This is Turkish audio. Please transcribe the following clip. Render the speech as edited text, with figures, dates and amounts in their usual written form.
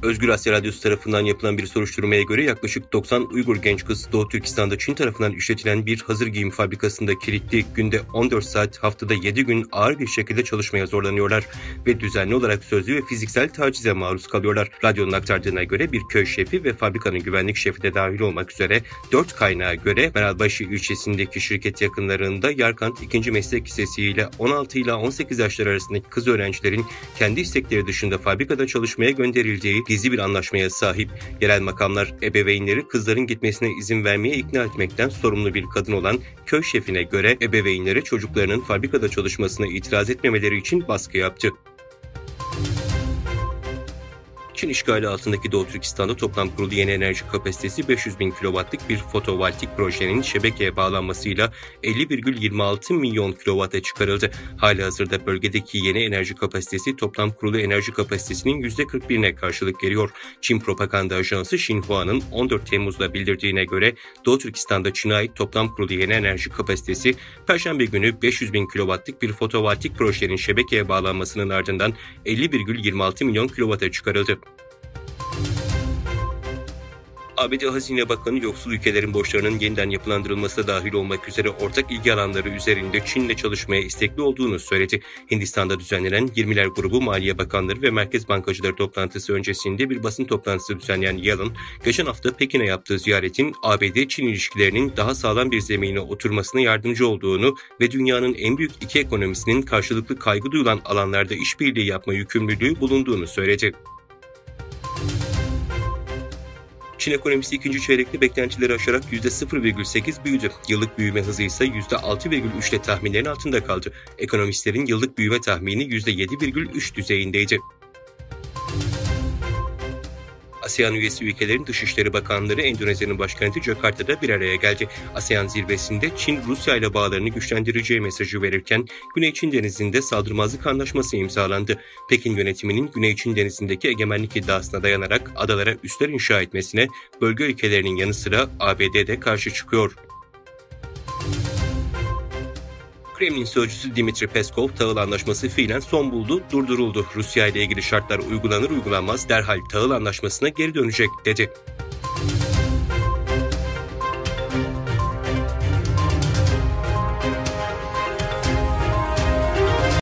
Özgür Asya Radyosu tarafından yapılan bir soruşturmaya göre yaklaşık 90 Uygur genç kız Doğu Türkistan'da Çin tarafından işletilen bir hazır giyim fabrikasında kilitli, günde 14 saat, haftada 7 gün ağır bir şekilde çalışmaya zorlanıyorlar ve düzenli olarak sözlü ve fiziksel tacize maruz kalıyorlar. Radyonun aktardığına göre bir köy şefi ve fabrikanın güvenlik şefi de dahil olmak üzere 4 kaynağa göre Meralbaşı ilçesindeki şirket yakınlarında Yarkant 2. Meslek Lisesi ile 16 ile 18 yaşlar arasındaki kız öğrencilerin kendi istekleri dışında fabrikada çalışmaya gönderildiği gizli bir anlaşmaya sahip. Yerel makamlar ebeveynleri kızların gitmesine izin vermeye ikna etmekten sorumlu bir kadın olan köy şefine göre ebeveynleri çocuklarının fabrikada çalışmasına itiraz etmemeleri için baskı yaptı. Çin işgali altındaki Doğu Türkistan'da toplam kurulu yeni enerji kapasitesi 500 bin kilowattlık bir fotovoltaik projenin şebekeye bağlanmasıyla 50,26 milyon kilowata çıkarıldı. Halihazırda bölgedeki yeni enerji kapasitesi toplam kurulu enerji kapasitesinin %41'ine karşılık geliyor. Çin propaganda ajansı Xinhua'nın 14 Temmuz'da bildirdiğine göre Doğu Türkistan'da Çin'e ait toplam kurulu yeni enerji kapasitesi Perşembe günü 500 bin kilowattlık bir fotovoltaik projenin şebekeye bağlanmasının ardından 50,26 milyon kilowata çıkarıldı. ABD Hazine Bakanı yoksul ülkelerin borçlarının yeniden yapılandırılmasına dahil olmak üzere ortak ilgi alanları üzerinde Çin'le çalışmaya istekli olduğunu söyledi. Hindistan'da düzenlenen 20'ler grubu Maliye Bakanları ve Merkez Bankacıları toplantısı öncesinde bir basın toplantısı düzenleyen Yellen, geçen hafta Pekin'e yaptığı ziyaretin ABD-Çin ilişkilerinin daha sağlam bir zemine oturmasına yardımcı olduğunu ve dünyanın en büyük iki ekonomisinin karşılıklı kaygı duyulan alanlarda işbirliği yapma yükümlülüğü bulunduğunu söyledi. Çin ekonomisi ikinci çeyrekte beklentileri aşarak %0,8 büyüdü. Yıllık büyüme hızı ise %6,3 ile tahminlerin altında kaldı. Ekonomistlerin yıllık büyüme tahmini %7,3 düzeyindeydi. ASEAN üyesi ülkelerin Dışişleri Bakanları Endonezya'nın başkenti Jakarta'da bir araya geldi. ASEAN zirvesinde Çin, Rusya ile bağlarını güçlendireceği mesajı verirken Güney Çin Denizi'nde saldırmazlık anlaşması imzalandı. Pekin yönetiminin Güney Çin Denizi'ndeki egemenlik iddiasına dayanarak adalara üsler inşa etmesine bölge ülkelerinin yanı sıra ABD de karşı çıkıyor. Kremlin sözcüsü Dmitri Peskov, tahıl anlaşması fiilen son buldu, durduruldu. Rusya ile ilgili şartlar uygulanır uygulanmaz derhal tahıl anlaşmasına geri dönecek dedi.